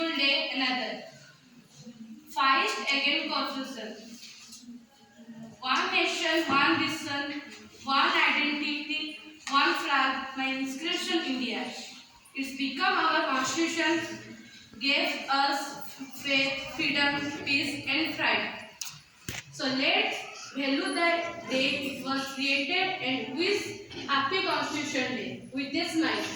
beautiful day another. Fight against corruption. One nation, one vision, one identity, one flag. My inscription India. It's become our constitution. Gives us faith, freedom, peace, and pride. So let's value the day it was created and wish happy Constitution Day with this mind.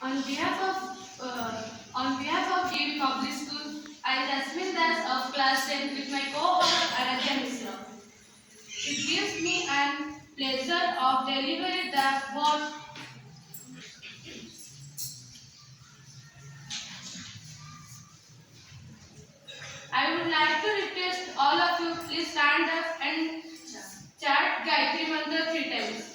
On behalf of GV Public School, I Jasmine Das of class 10 with my co-host Aradhya Misra. It gives me an pleasure of delivering the word. I would like to request all of you please stand up and chant Gayatri Mantra 3 times.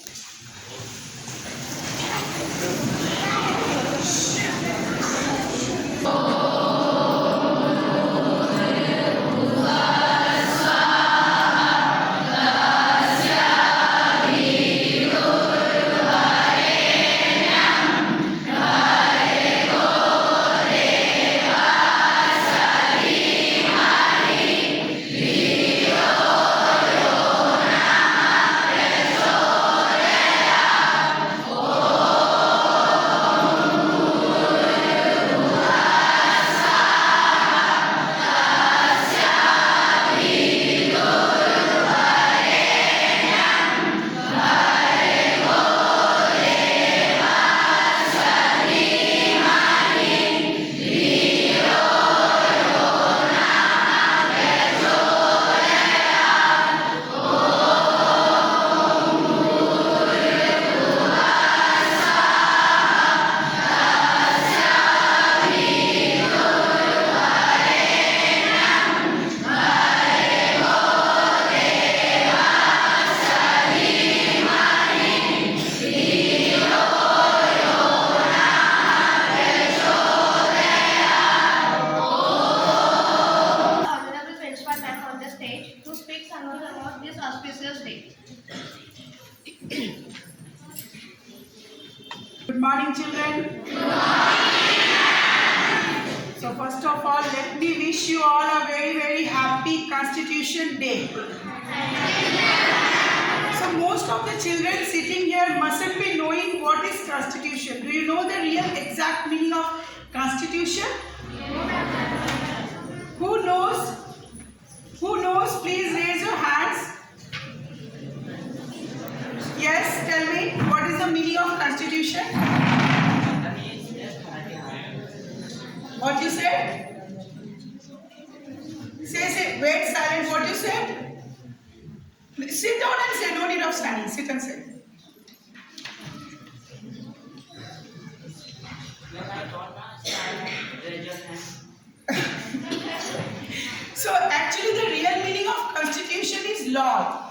Good morning, children. So first of all, let me wish you all a very happy Constitution Day. So most of the children sitting here mustn't be knowing what is Constitution. Do you know the real exact meaning of Constitution? Who knows? Who knows? Please raise your hands. Yes, tell me, what is the meaning of Constitution? What you said? Say, wait, silent, what you said? Sit down and say, no need of standing, sit and say. So actually the real meaning of Constitution is law.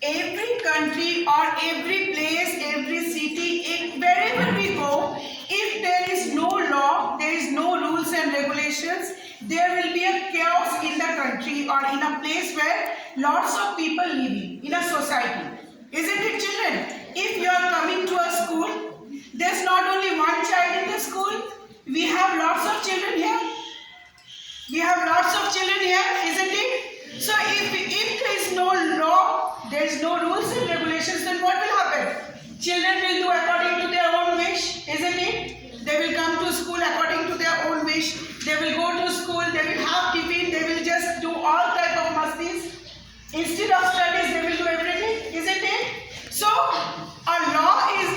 Every country or every place, every city, wherever we go, if there is no law, there is no rules and regulations, there will be a chaos in the country or in a place where lots of people living in a society. Isn't it, children? If you are coming to a school, there's not only one child in the school, we have lots of children here. We have lots of children here, isn't it? So if there is no law, there is no rules and regulations, then what will happen? Children will do according to their own wish, isn't it? They will come to school according to their own wish. They will go to school, they will have tiffin, they will just do all type of mastis. Instead of studies, they will do everything, isn't it? So, a law means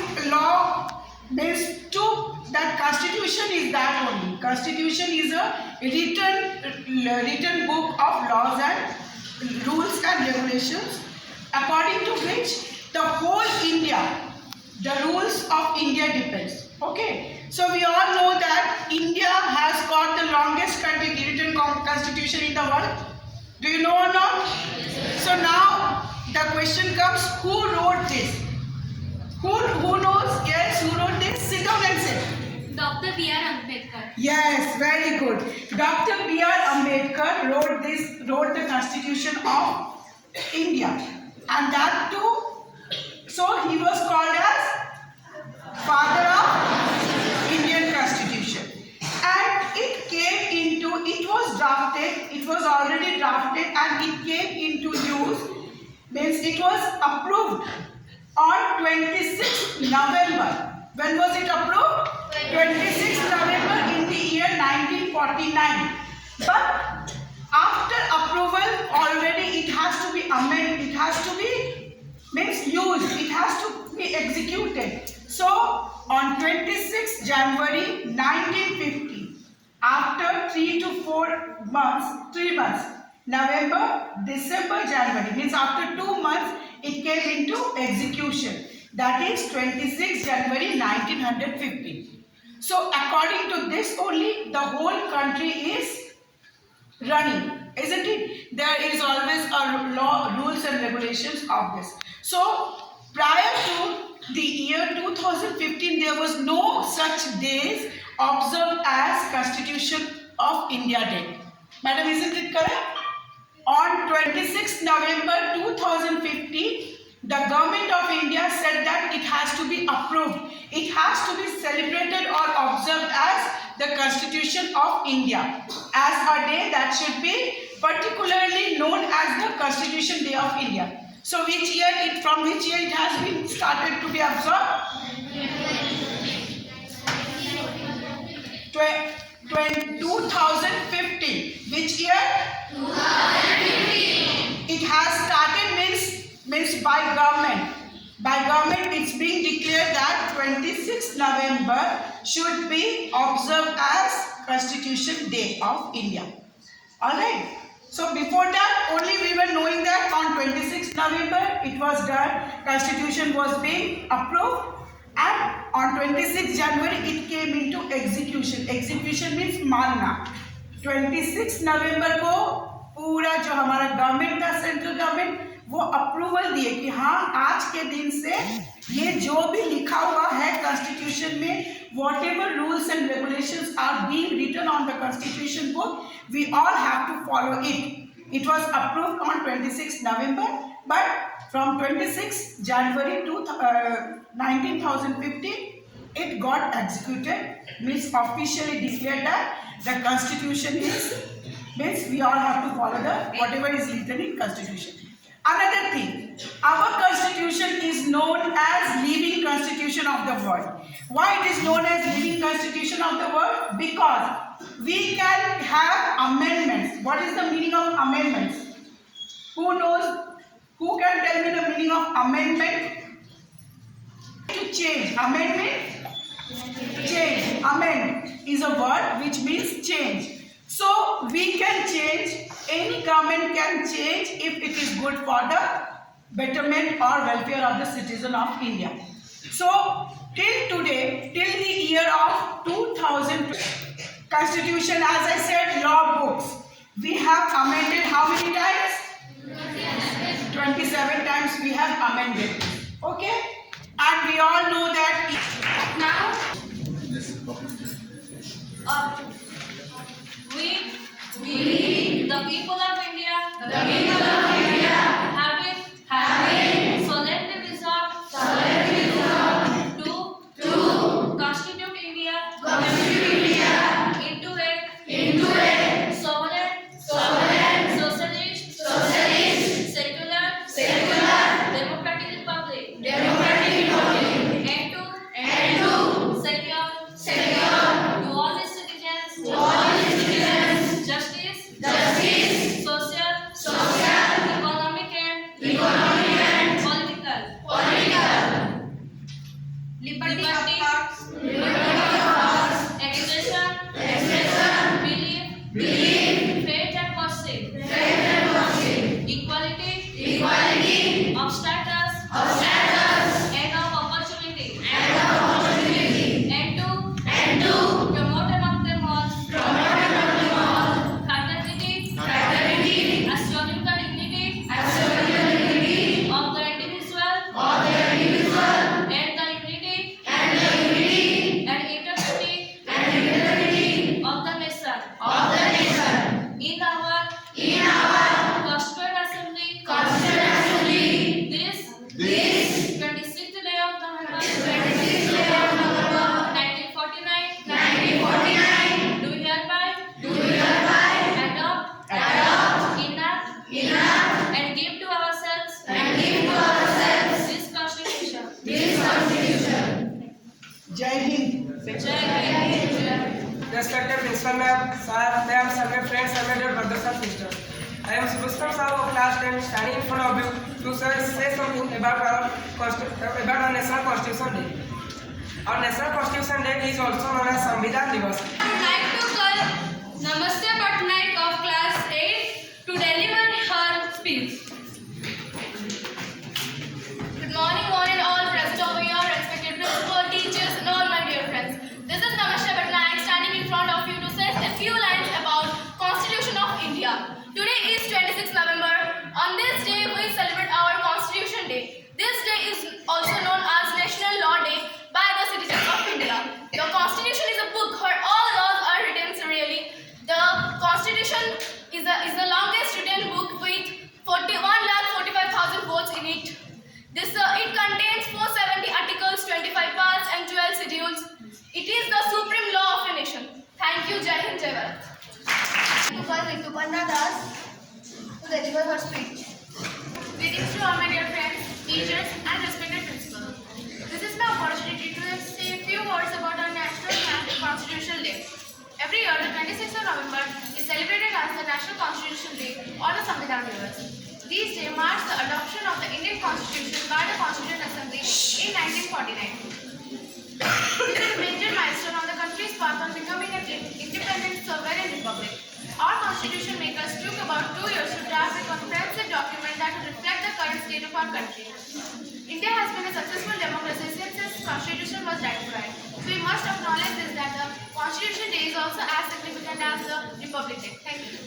that Constitution is that only. Constitution is a written book of laws and rules and regulations, according to which the whole India, the rules of India depends. Okay. So we all know that India has got the longest written constitution in the world. Do you know or not? So now the question comes, who wrote this? Who knows? Yes, who wrote this? Sit down and sit. Dr. B.R. Ambedkar. Yes, very good. Dr. B.R. Ambedkar wrote the Constitution of India, and that too So he was called as father of Indian Constitution. And it was drafted, it was already drafted and it came into use, means it was approved on 26th November. When was it approved? 26th November in the year 1949. But after approval, already it has to be amended, it has to be means used, it has to be executed. So on 26th January 1950, after 3 months, November, December, January, means after 2 months, it came into execution. That is 26th January 1950. So according to this only, the whole country is running, isn't it? There is always a law, rules and regulations of this. So prior to the year 2015, there was no such days observed as Constitution of India Day. Madam, isn't it correct? On 26th November 2015, the government of India said that it has to be approved. It has to be celebrated or observed as the Constitution of India, as a day that should be particularly known as the Constitution Day of India. So from which year it has been started to be observed? 2015. Which year? 2015. It has started means by government. By government, it's being declared that 26th November should be observed as Constitution Day of India. Alright. So before that, only we were knowing that on 26th November it was done, Constitution was being approved, and on 26th January it came into execution. Execution means मानना. 26 नवंबर को पूरा जो हमारा government था, central government, वो approval दिए कि हाँ आज के दिन से ये जो भी लिखा हुआ है कॉन्स्टिट्यूशन में, whatever rules and regulations are being written on the constitution book, we all have to follow it. It was approved on 26 November, but from 26 January to 1915, it got executed, means officially declared that the constitution means we all have to follow the whatever is written in constitution. Another thing, our constitution is known as living constitution of the world. Why it is known as living constitution of the world? Because we can have amendments. What is the meaning of amendments? Who knows? Who can tell me the meaning of amendment? To change. Amendment? Change. Amend is a word which means change. So we can change, any government can change if it is good for the betterment or welfare of the citizen of India. So till today, till the year of 2000, Constitution, as I said, law books, we have amended how many times? 27 times we have amended. Okay? And we all know that Now, we, the people of India, having solemnly resolved to constitute India into a sovereign, socialist, secular, democratic republic, and to secure to all its citizens justice, social, economic and political liberty of thought, expression, belief, faith and worship, equality of status and of opportunity, and to promote among them all fraternity, assuring the dignity of the individual and the unity and integrity of the nation. In our Constituent Assembly, this Principal Ma'am, Sir, Ma'am, Sir, my friends, and my dear brothers and sisters. I am Subhaskar Sir of class 10 standing in front of you to say something about our National Constitution Day. Our National Constitution Day is also known as Samvidhan Divas. I would like to call Namaste Patnaik of class 8 to deliver her speech. Good morning, one and all present over here, respected principal, teachers, and all my dear friends. This is Namaste Patnaik standing in front of you to say a few lines about Constitution of India. Today is 26th November. On this day, we celebrate our Constitution Day. This day is also known as National Law Day by the citizens of India. The Constitution is a book where all laws are written serially. The Constitution is the longest written book with 1,45,000 words in it. It contains 470 articles, 25 parts and 12 schedules. It is the supreme law of a nation. Thank you, Jai Hind, Jai Bharat. To call Rituparna Das to deliver her speech. Greetings to all my dear friends, teachers and respected principal. This is my opportunity to say a few words about our National Constitutional Day. Every year, the 26th of November is celebrated as the National Constitution Day or the Samvidhan Divas. This day marks the adoption of the Indian Constitution by the Constituent Assembly in 1949. It is a major milestone on the country's path on becoming an independent sovereign republic. Our constitution makers took about 2 years to draft a comprehensive document that would reflect the current state of our country. India has been a successful democracy since its constitution was ratified. So we must acknowledge this that the Constitution Day is also as significant as the Republic Day. Thank you.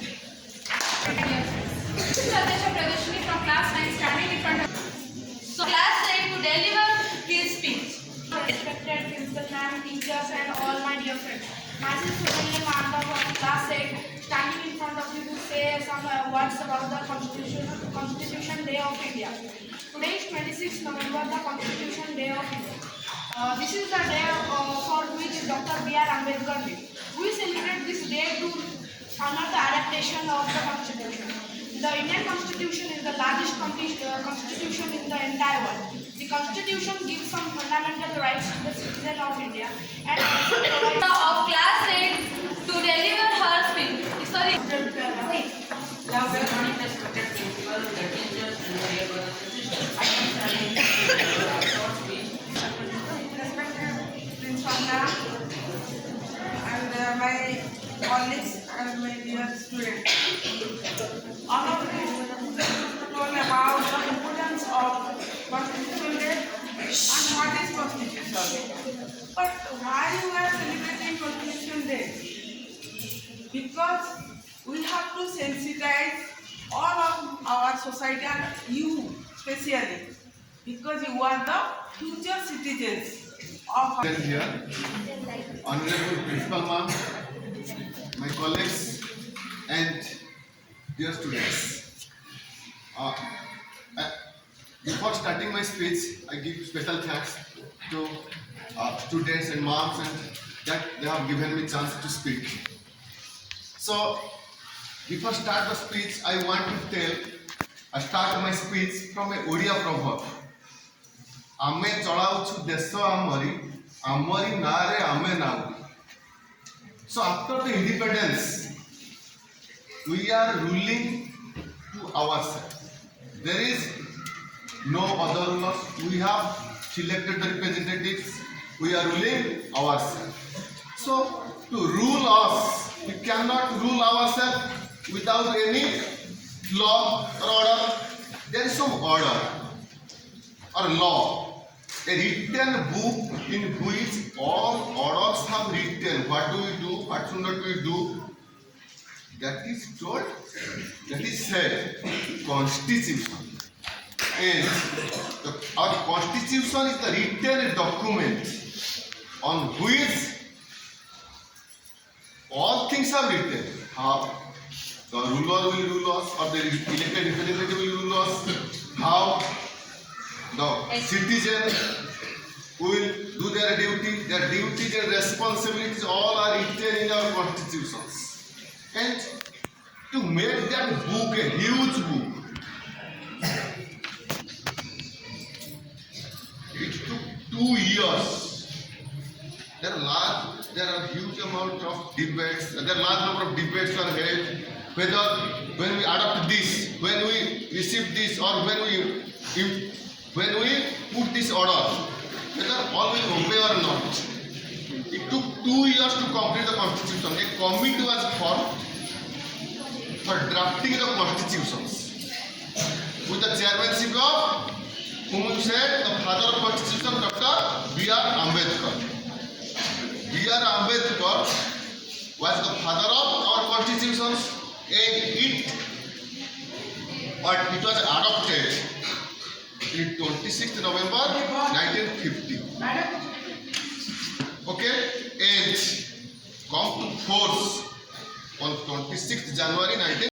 This is Adesha Pradeshini from class 9 standing in front of so class 9 to deliver his speech. Respected principal ma'am, teachers and all my dear friends. Myself Subrahmanyam Manda from class 8 standing in front of you to say some words about the Constitution Day of India. Today is 26th November, the Constitution Day of India. This is the day for which Dr. B.R. Ambedkar lived. We celebrate this day to honor the adaptation of the Constitution. The Indian Constitution is the largest constitution in the entire world. The Constitution gives some fundamental rights to the citizen of India and also provides Of class 8 to deliver her speech. Sorry. Now, good morning, respected principal, the teachers, and the dear brothers and sisters. I am studying a short speech. Respected Principal Ma'am and my colleagues and my dear students. All of you told about the importance of Constitution Day and what is Constitution. But why we are celebrating Constitution Day? Because we have to sensitize all of our society and you especially, because you are the future citizens of our Here, Honorable Principal Ma'am, my colleagues and dear students. Before starting my speech, I give special thanks to students and moms and that they have given me chance to speak. So, before start the speech, I want to start my speech from a Odia proverb. आमे चलाउछु देश आमरी नारे आमे now. So after the independence, we are ruling to ourselves. There is no other rulers. We have selected the representatives. We are ruling ourselves. So to rule us, we cannot rule ourselves without any law or order. There is some order or law. A written book in which all orders have written. What do we do? What should not we do? That is told. That is said. Constitution. And our Constitution is the written document on which all things are written. How the ruler will rule us, or the elected representative will rule us. How the citizen will do their duty. Their duties and responsibilities all are written in our constitutions. And to make that book a huge book, it took 2 years. There are large there are huge amount of debates, there are large number of debates are held, whether when we adopt this, when we receive this, or when we put this order, whether all will obey or not. It took 2 years to complete the constitution. A committee was formed for drafting the constitutions with the chairmanship of whom you said the father of constitution, Dr. B.R. Ambedkar. B.R. Ambedkar was the father of our constitutions, and it was adopted in 26th November 1950. Okay, and come to force on 26th January 19